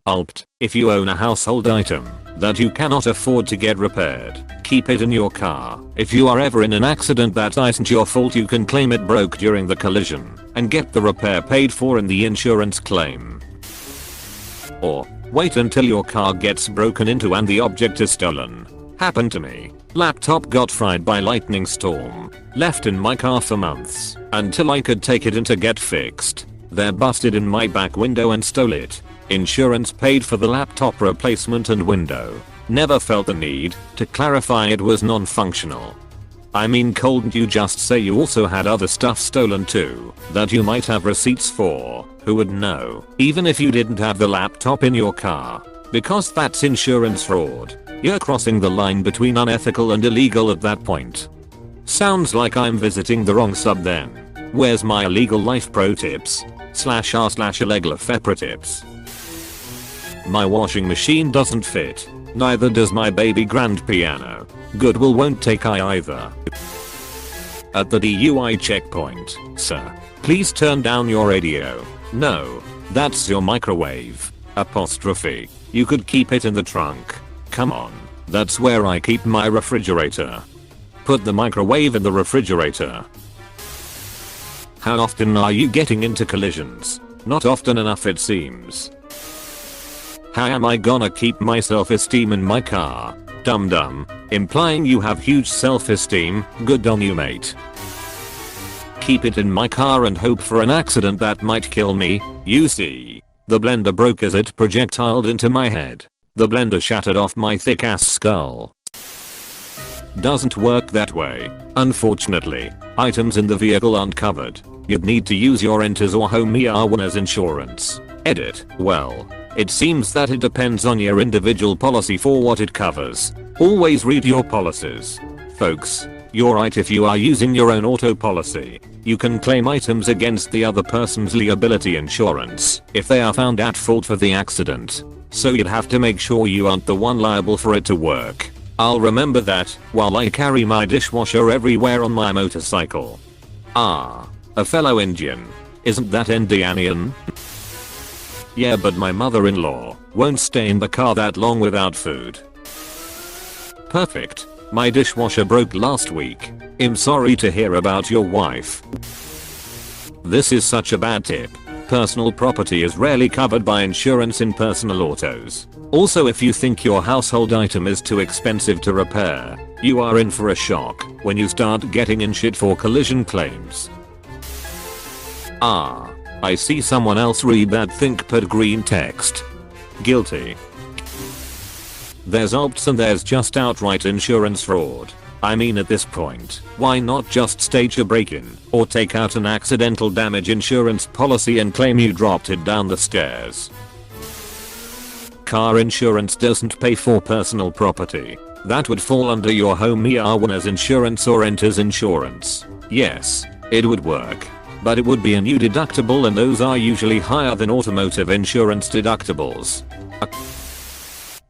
LPT, if you own a household item that you cannot afford to get repaired, keep it in your car. If you are ever in an accident that isn't your fault, you can claim it broke during the collision and get the repair paid for in the insurance claim. Or wait until your car gets broken into and the object is stolen. Happened to me. Laptop got fried by lightning storm. Left in my car for months until I could take it in to get fixed. They busted in my back window and stole it. Insurance paid for the laptop replacement and window. Never felt the need to clarify it was non-functional. I mean, couldn't you just say you also had other stuff stolen too that you might have receipts for? Who would know? Even if you didn't have the laptop in your car. Because that's insurance fraud. You're crossing the line between unethical and illegal at that point. Sounds like I'm visiting the wrong sub then. Where's my illegal life pro tips? /r/illegal FEPRA tips. My washing machine doesn't fit. Neither does my baby grand piano. Goodwill won't take I either. At the DUI checkpoint, sir, please turn down your radio. No, that's your microwave. Apostrophe. You could keep it in the trunk. Come on, that's where I keep my refrigerator. Put the microwave in the refrigerator. How often are you getting into collisions? Not often enough, it seems. How am I gonna keep my self-esteem in my car? Dum dum. Implying you have huge self-esteem. Good on you, mate. Keep it in my car and hope for an accident that might kill me. You see. The blender broke as it projectiled into my head. The blender shattered off my thick ass skull. Doesn't work that way. Unfortunately, items in the vehicle aren't covered. You'd need to use your renters or homeowner's insurance. Edit. Well, it seems that it depends on your individual policy for what it covers. Always read your policies. Folks, you're right if you are using your own auto policy. You can claim items against the other person's liability insurance if they are found at fault for the accident. So you'd have to make sure you aren't the one liable for it to work. I'll remember that while I carry my dishwasher everywhere on my motorcycle. Ah, a fellow Indian. Isn't that Indianian? Yeah, but my mother-in-law won't stay in the car that long without food. Perfect. My dishwasher broke last week. I'm sorry to hear about your wife. This is such a bad tip. Personal property is rarely covered by insurance in personal autos. Also, if you think your household item is too expensive to repair, you are in for a shock when you start getting in shit for collision claims. Ah, I see someone else read that ThinkPad green text. Guilty. There's opts and there's just outright insurance fraud. I mean, at this point, why not just stage a break-in or take out an accidental damage insurance policy and claim you dropped it down the stairs? Car insurance doesn't pay for personal property. That would fall under your homeowner's insurance or renter's insurance. Yes, it would work. But it would be a new deductible, and those are usually higher than automotive insurance deductibles.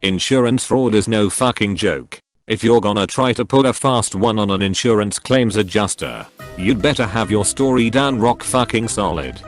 Insurance fraud is no fucking joke. If you're gonna try to pull a fast one on an insurance claims adjuster, you'd better have your story down rock fucking solid.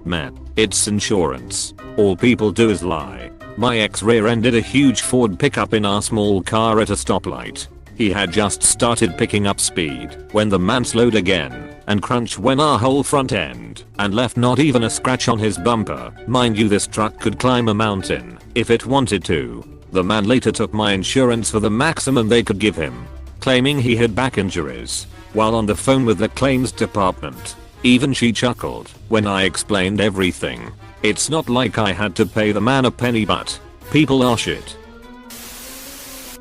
Man, it's insurance. All people do is lie. My ex rear-ended a huge Ford pickup in our small car at a stoplight. He had just started picking up speed when the man slowed again and crunched when our whole front end and left not even a scratch on his bumper. Mind you, this truck could climb a mountain if it wanted to. The man later took my insurance for the maximum they could give him, claiming he had back injuries, while on the phone with the claims department. Even she chuckled when I explained everything. It's not like I had to pay the man a penny, but people are shit.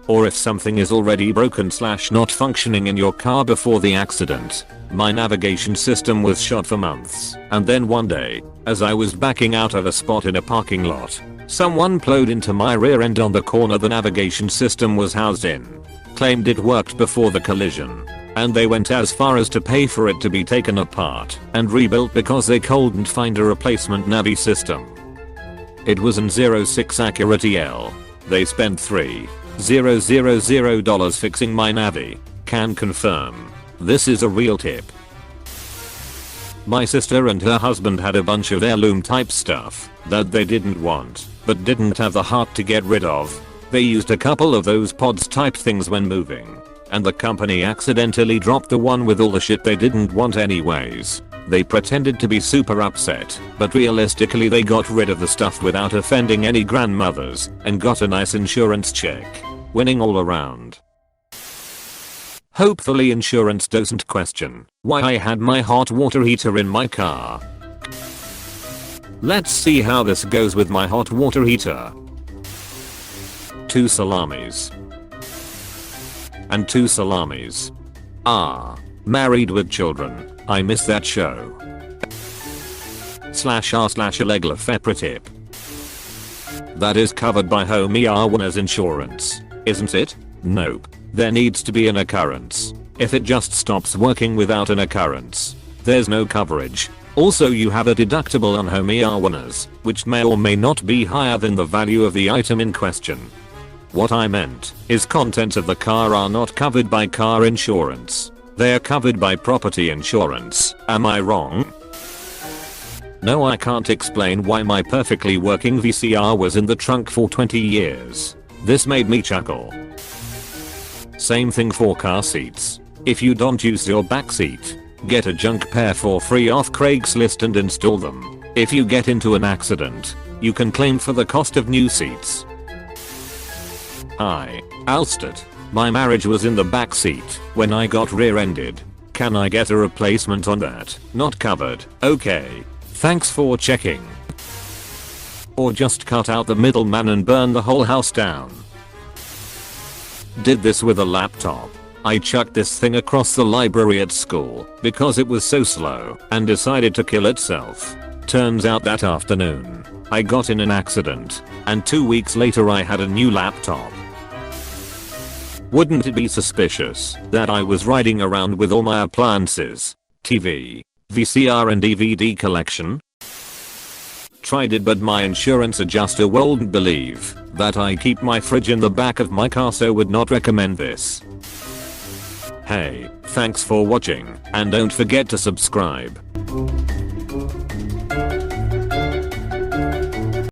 Or if something is already broken / not functioning in your car before the accident. My navigation system was shot for months, and then one day, as I was backing out of a spot in a parking lot, someone plowed into my rear end on the corner the navigation system was housed in. Claimed it worked before the collision, and they went as far as to pay for it to be taken apart and rebuilt because they couldn't find a replacement navi system. It was an 06 Acura TL. They spent $3,000 fixing my navi. Can confirm. This is a real tip. My sister and her husband had a bunch of heirloom type stuff that they didn't want, but didn't have the heart to get rid of. They used a couple of those pods type things when moving, and the company accidentally dropped the one with all the shit they didn't want anyways. They pretended to be super upset, but realistically they got rid of the stuff without offending any grandmothers, and got a nice insurance check. Winning all around. Hopefully insurance doesn't question why I had my hot water heater in my car. Let's see how this goes with my hot water heater. 2 salamis. And 2 salamis. Married with Children. I miss that show. /r/Allegla Fepra tip. That is covered by Homie Arwana's insurance, isn't it? Nope. There needs to be an occurrence. If it just stops working without an occurrence, there's no coverage. Also you have a deductible on Homie Arwana's, which may or may not be higher than the value of the item in question. What I meant is contents of the car are not covered by car insurance. They are covered by property insurance. Am I wrong? No, I can't explain why my perfectly working VCR was in the trunk for 20 years. This made me chuckle. Same thing for car seats. If you don't use your back seat, get a junk pair for free off Craigslist and install them. If you get into an accident, you can claim for the cost of new seats. Hi, Alsted. My marriage was in the back seat when I got rear-ended. Can I get a replacement on that? Not covered. Okay. Thanks for checking. Or just cut out the middleman and burn the whole house down. Did this with a laptop. I chucked this thing across the library at school because it was so slow and decided to kill itself. Turns out that afternoon, I got in an accident, and 2 weeks later I had a new laptop. Wouldn't it be suspicious that I was riding around with all my appliances, TV, VCR and DVD collection? Tried it, but my insurance adjuster won't believe that I keep my fridge in the back of my car, so would not recommend this. Hey, thanks for watching, and don't forget to subscribe.